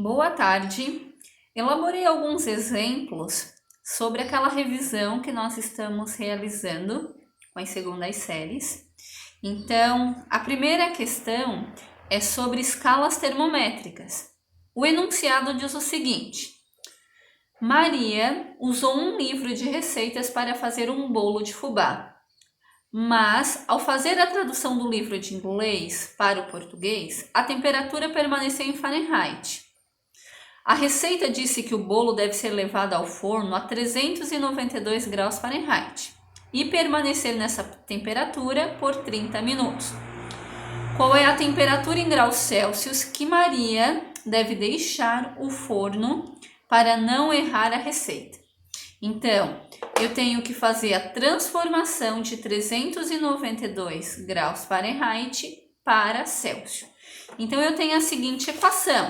Boa tarde. Elaborei alguns exemplos sobre aquela revisão que nós estamos realizando com as segundas séries. Então, a primeira questão é sobre escalas termométricas. O enunciado diz o seguinte: Maria usou um livro de receitas para fazer um bolo de fubá. Mas, ao fazer a tradução do livro de inglês para o português, a temperatura permaneceu em Fahrenheit. A receita disse que o bolo deve ser levado ao forno a 392 graus Fahrenheit e permanecer nessa temperatura por 30 minutos. Qual é a temperatura em graus Celsius que Maria deve deixar o forno para não errar a receita? Então, eu tenho que fazer a transformação de 392 graus Fahrenheit para Celsius. Então, eu tenho a seguinte equação.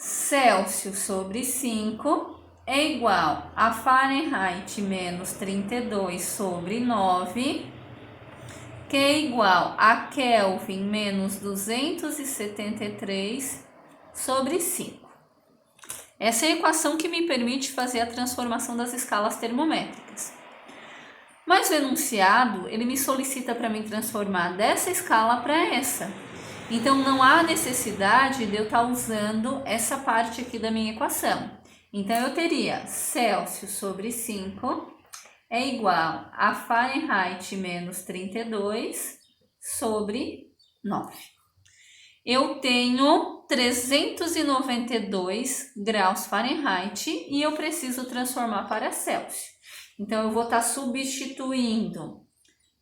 Celsius sobre 5 é igual a Fahrenheit menos 32 sobre 9, que é igual a Kelvin menos 273 sobre 5. Essa é a equação que me permite fazer a transformação das escalas termométricas. Mas o enunciado, ele me solicita para me transformar dessa escala para essa. Então, não há necessidade de eu estar usando essa parte aqui da minha equação. Então, eu teria Celsius sobre 5 é igual a Fahrenheit menos 32 sobre 9. Eu tenho 392 graus Fahrenheit e eu preciso transformar para Celsius. Então, eu vou estar substituindo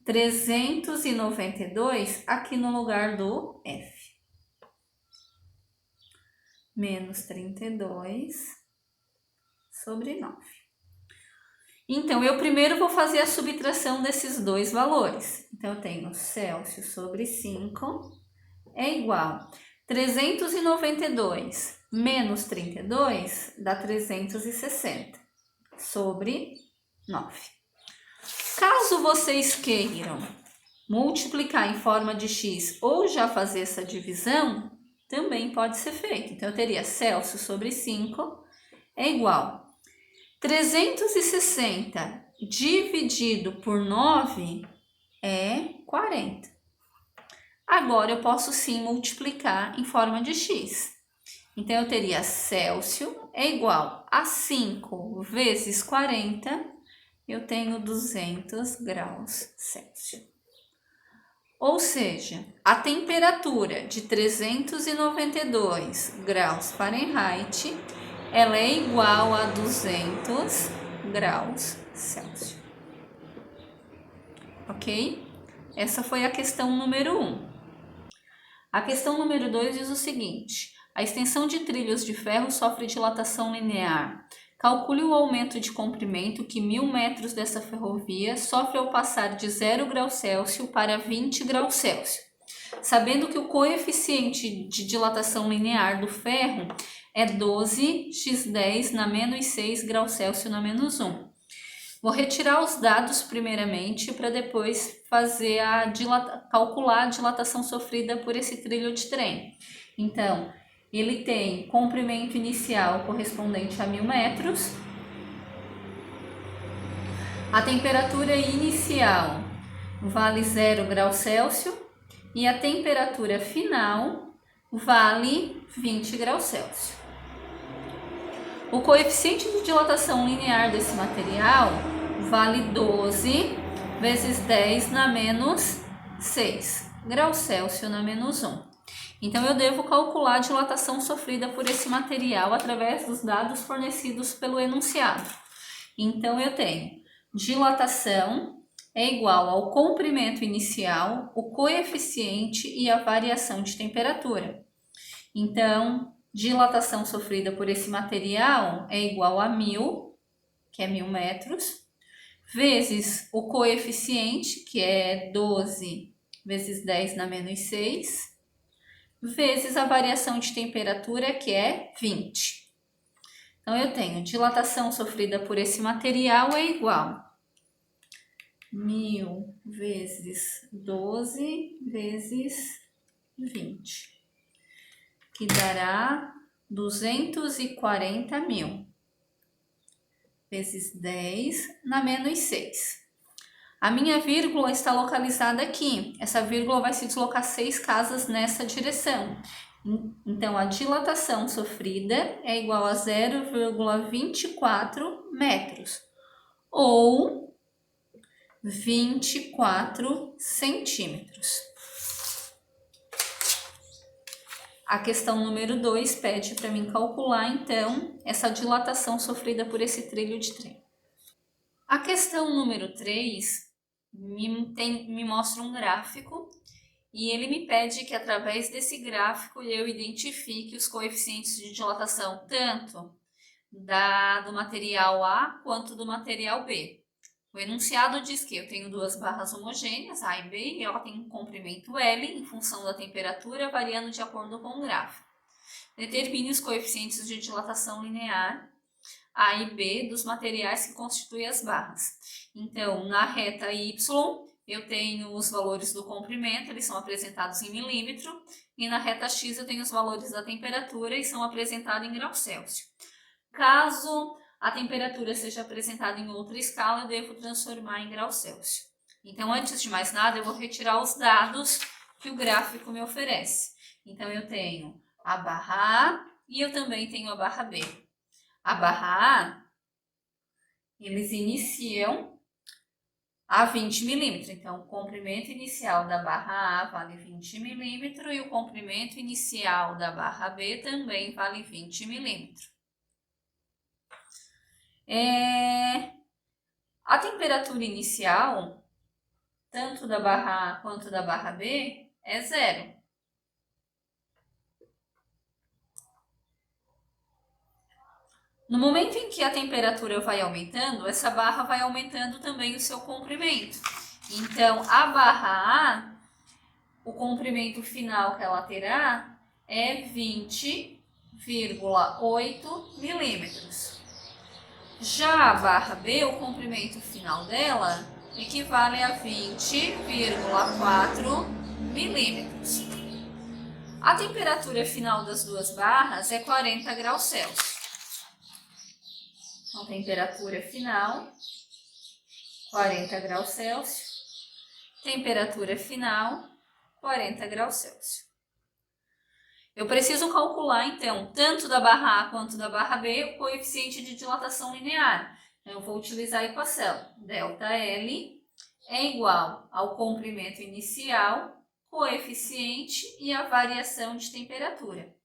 392 aqui no lugar do F. Menos 32 sobre 9. Então, eu primeiro vou fazer a subtração desses dois valores. Então, eu tenho Celsius sobre 5 é igual a 392 menos 32 dá 360 sobre 9. Caso vocês queiram multiplicar em forma de x ou já fazer essa divisão, também pode ser feito. Então, eu teria Celsius sobre 5 é igual a 360 dividido por 9 é 40. Agora, eu posso sim multiplicar em forma de x. Então, eu teria Celsius é igual a 5 vezes 40, eu tenho 200 graus Celsius. Ou seja, a temperatura de 392 graus Fahrenheit, ela é igual a 200 graus Celsius. Ok? Essa foi a questão número 1. A questão número 2 diz o seguinte: a extensão de trilhos de ferro sofre dilatação linear. Calcule o aumento de comprimento que 1000 metros dessa ferrovia sofre ao passar de 0 graus Celsius para 20 graus Celsius. Sabendo que o coeficiente de dilatação linear do ferro é 12x10 na menos 6 graus Celsius na menos 1. Vou retirar os dados primeiramente para depois fazer calcular a dilatação sofrida por esse trilho de trem. Então, ele tem comprimento inicial correspondente a 1000 metros. A temperatura inicial vale 0 graus Celsius e a temperatura final vale 20 graus Celsius. O coeficiente de dilatação linear desse material vale 12 vezes 10 na menos 6 graus Celsius na menos 1. Então, eu devo calcular a dilatação sofrida por esse material através dos dados fornecidos pelo enunciado. Então, eu tenho dilatação é igual ao comprimento inicial, o coeficiente e a variação de temperatura. Então, dilatação sofrida por esse material é igual a 1000, que é 1000 metros, vezes o coeficiente, que é 12 vezes 10 na menos 6, vezes a variação de temperatura, que é 20. Então, eu tenho dilatação sofrida por esse material é igual a 1000 vezes 12 vezes 20. que dará 240 mil. Vezes 10 na menos 6. A minha vírgula está localizada aqui. Essa vírgula vai se deslocar 6 casas nessa direção. Então, a dilatação sofrida é igual a 0,24 metros, ou 24 centímetros. A questão número 2 pede para mim calcular, então, essa dilatação sofrida por esse trilho de trem. A questão número 3 me mostra um gráfico e ele me pede que, através desse gráfico, eu identifique os coeficientes de dilatação tanto do material A quanto do material B. O enunciado diz que eu tenho duas barras homogêneas, A e B, e ela tem um comprimento L em função da temperatura, variando de acordo com o gráfico. Determine os coeficientes de dilatação linear A e B dos materiais que constituem as barras. Então, na reta Y, eu tenho os valores do comprimento, eles são apresentados em milímetro, e na reta X eu tenho os valores da temperatura e são apresentados em graus Celsius. Caso a temperatura seja apresentada em outra escala, eu devo transformar em graus Celsius. Então, antes de mais nada, eu vou retirar os dados que o gráfico me oferece. Então, eu tenho a barra A e eu também tenho a barra B. A barra A, eles iniciam a 20 milímetros. Então, o comprimento inicial da barra A vale 20 milímetros e o comprimento inicial da barra B também vale 20 milímetros. A temperatura inicial, tanto da barra A quanto da barra B, é 0. No momento em que a temperatura vai aumentando, essa barra vai aumentando também o seu comprimento. Então, a barra A, o comprimento final que ela terá é 20,8 milímetros. Já a barra B, o comprimento final dela equivale a 20,4 milímetros. A temperatura final das duas barras é 40 graus Celsius. Então, temperatura final, 40 graus Celsius. Temperatura final, 40 graus Celsius. Eu preciso calcular, então, tanto da barra A quanto da barra B, o coeficiente de dilatação linear. Então, eu vou utilizar a equação. ΔL é igual ao comprimento inicial, coeficiente e a variação de temperatura.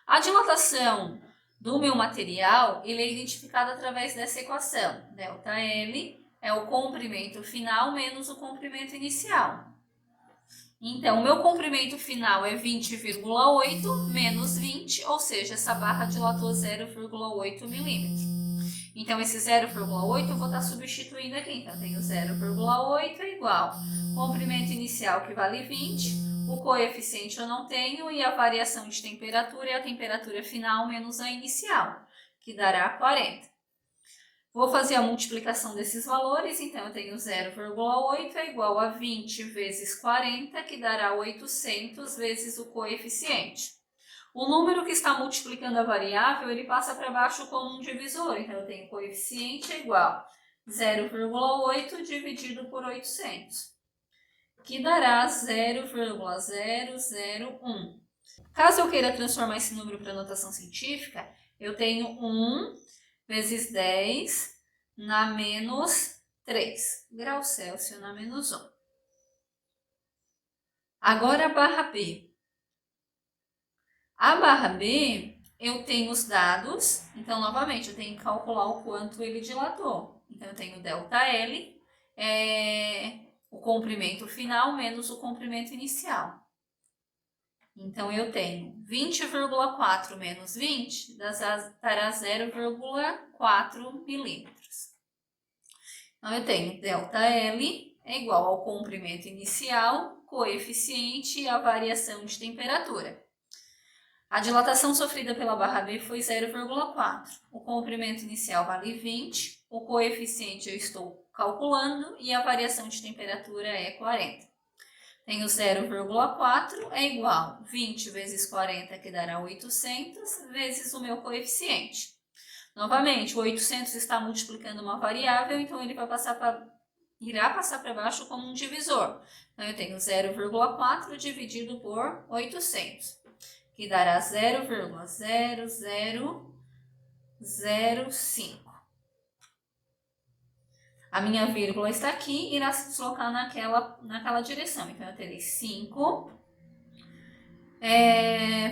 A dilatação do meu material ele é identificada através dessa equação. ΔL é o comprimento final menos o comprimento inicial. Então, o meu comprimento final é 20,8 menos 20, ou seja, essa barra dilatou 0,8 milímetros. Então, esse 0,8 eu vou estar substituindo aqui. Então, eu tenho 0,8 é igual comprimento inicial que vale 20, o coeficiente eu não tenho e a variação de temperatura é a temperatura final menos a inicial, que dará 40. Vou fazer a multiplicação desses valores, então eu tenho 0,8 é igual a 20 vezes 40, que dará 800 vezes o coeficiente. O número que está multiplicando a variável, ele passa para baixo como um divisor, então eu tenho coeficiente é igual a 0,8 dividido por 800, que dará 0,001. Caso eu queira transformar esse número para notação científica, eu tenho 1 vezes 10 na menos 3 graus Celsius na menos 1. Agora a barra B. A barra B, eu tenho os dados, então novamente eu tenho que calcular o quanto ele dilatou. Então eu tenho ΔL, o comprimento final menos o comprimento inicial. Então, eu tenho 20,4 menos 20 dará 0,4 milímetros. Então, eu tenho ΔL é igual ao comprimento inicial, coeficiente e a variação de temperatura. A dilatação sofrida pela barra B foi 0,4. O comprimento inicial vale 20, o coeficiente eu estou calculando e a variação de temperatura é 40. Tenho 0,4 é igual 20 vezes 40, que dará 800, vezes o meu coeficiente. Novamente, o 800 está multiplicando uma variável, então ele irá passar para baixo como um divisor. Então, eu tenho 0,4 dividido por 800, que dará 0,0005. A minha vírgula está aqui e irá se deslocar naquela direção. Então, eu terei 5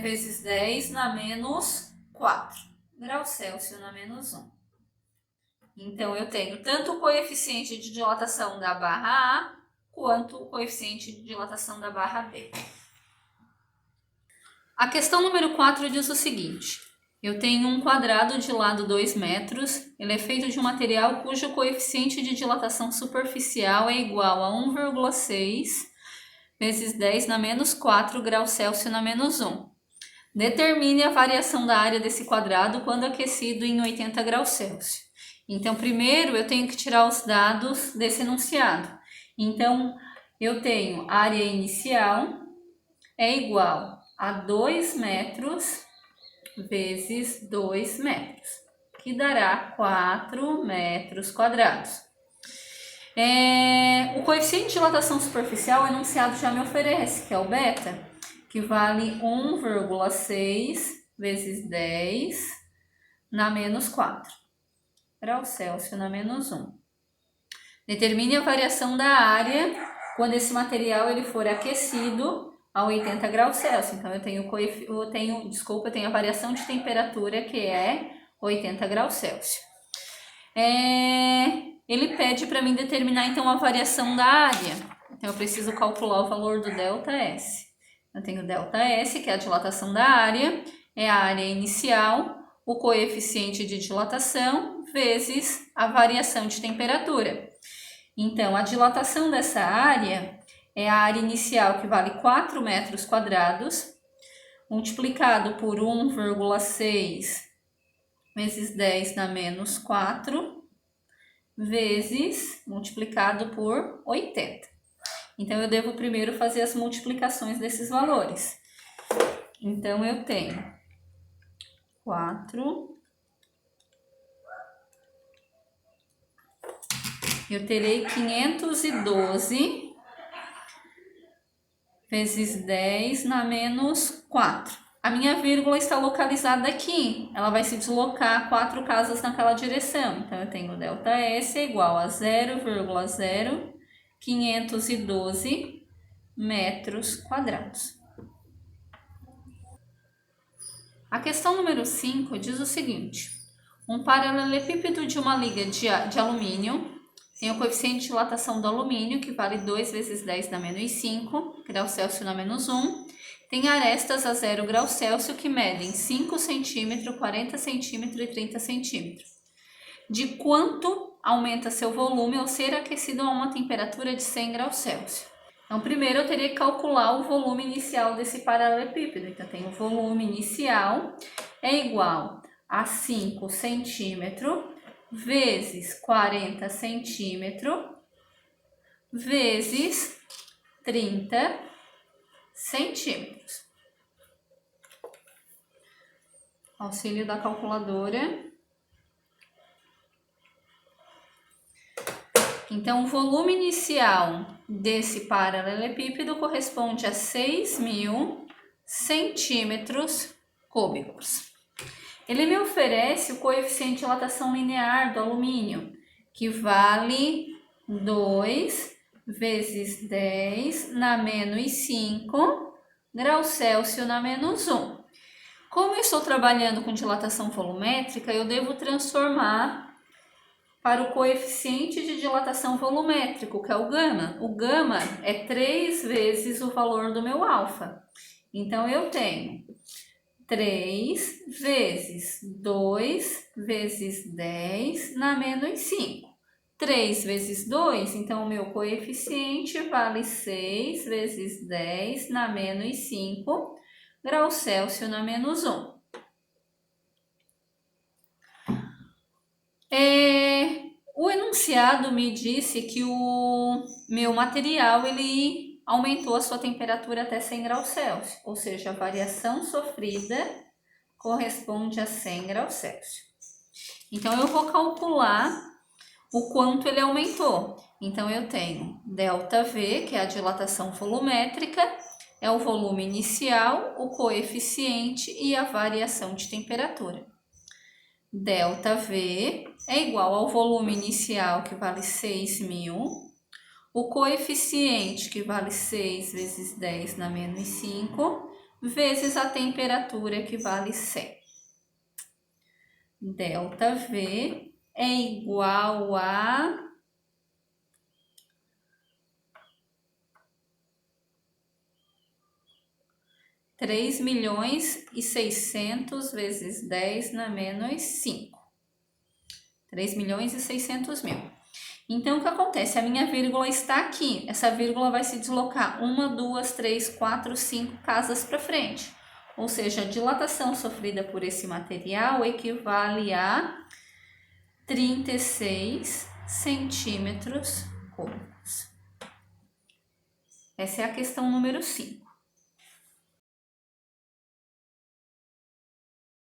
vezes 10 na menos 4 graus Celsius na menos 1. Então, eu tenho tanto o coeficiente de dilatação da barra A quanto o coeficiente de dilatação da barra B. A questão número 4 diz o seguinte: eu tenho um quadrado de lado 2 metros, ele é feito de um material cujo coeficiente de dilatação superficial é igual a 1,6 vezes 10 na menos 4 graus Celsius na menos 1. Determine a variação da área desse quadrado quando aquecido em 80 graus Celsius. Então, primeiro eu tenho que tirar os dados desse enunciado. Então, eu tenho área inicial é igual a 2 metros vezes 2 metros, que dará 4 metros quadrados. O coeficiente de dilatação superficial, o enunciado já me oferece, que é o beta, que vale 1,6 vezes 10 na menos 4 graus Celsius na menos 1. Determine a variação da área quando esse material ele for aquecido a 80 graus Celsius. Então, eu tenho a variação de temperatura, que é 80 graus Celsius. Ele pede para mim determinar, então, a variação da área. Então, eu preciso calcular o valor do ΔS. Eu tenho ΔS, que é a dilatação da área, é a área inicial, o coeficiente de dilatação, vezes a variação de temperatura. Então, a dilatação dessa área é a área inicial, que vale 4 metros quadrados, multiplicado por 1,6 vezes 10 na menos 4, vezes multiplicado por 80. Então, eu devo primeiro fazer as multiplicações desses valores. Então, eu tenho 4... eu terei 512 vezes 10 na menos 4. A minha vírgula está localizada aqui. Ela vai se deslocar 4 casas naquela direção. Então, eu tenho ΔS igual a 0,0512 metros quadrados. A questão número 5 diz o seguinte: um paralelepípedo de uma liga de alumínio tem o coeficiente de dilatação do alumínio, que vale 2 vezes 10 na menos 5 graus Celsius na menos 1. Tem arestas a 0 graus Celsius que medem 5 centímetros, 40 centímetros e 30 centímetros. De quanto aumenta seu volume ao ser aquecido a uma temperatura de 100 graus Celsius? Então, primeiro eu teria que calcular o volume inicial desse paralelepípedo. Então, eu tenho o volume inicial é igual a 5 centímetros vezes 40 centímetros vezes 30 centímetros. Auxílio da calculadora. Então, o volume inicial desse paralelepípedo corresponde a 6.000 centímetros cúbicos. Ele me oferece o coeficiente de dilatação linear do alumínio, que vale 2 vezes 10 na menos 5 graus Celsius na menos 1. Como eu estou trabalhando com dilatação volumétrica, eu devo transformar para o coeficiente de dilatação volumétrico, que é o gama. O gama é 3 vezes o valor do meu alfa. Então, eu tenho 3 vezes 2 vezes 10 na menos 5. 3 vezes 2, então o meu coeficiente vale 6 vezes 10 na menos 5 graus Celsius na menos 1. O enunciado me disse que o meu material ele aumentou a sua temperatura até 100 graus Celsius, ou seja, a variação sofrida corresponde a 100 graus Celsius. Então, eu vou calcular o quanto ele aumentou. Então, eu tenho ΔV, que é a dilatação volumétrica, é o volume inicial, o coeficiente e a variação de temperatura. ΔV é igual ao volume inicial, que vale 6.000, o coeficiente, que vale 6 vezes 10 na menos 5, vezes a temperatura, que vale 100. ΔV é igual a 3.600.000 vezes 10 na menos 5. 3.600.000. Então, o que acontece? A minha vírgula está aqui. Essa vírgula vai se deslocar 1, 2, 3, 4, 5 casas para frente. Ou seja, a dilatação sofrida por esse material equivale a 36 centímetros cúbicos. Essa é a questão número 5.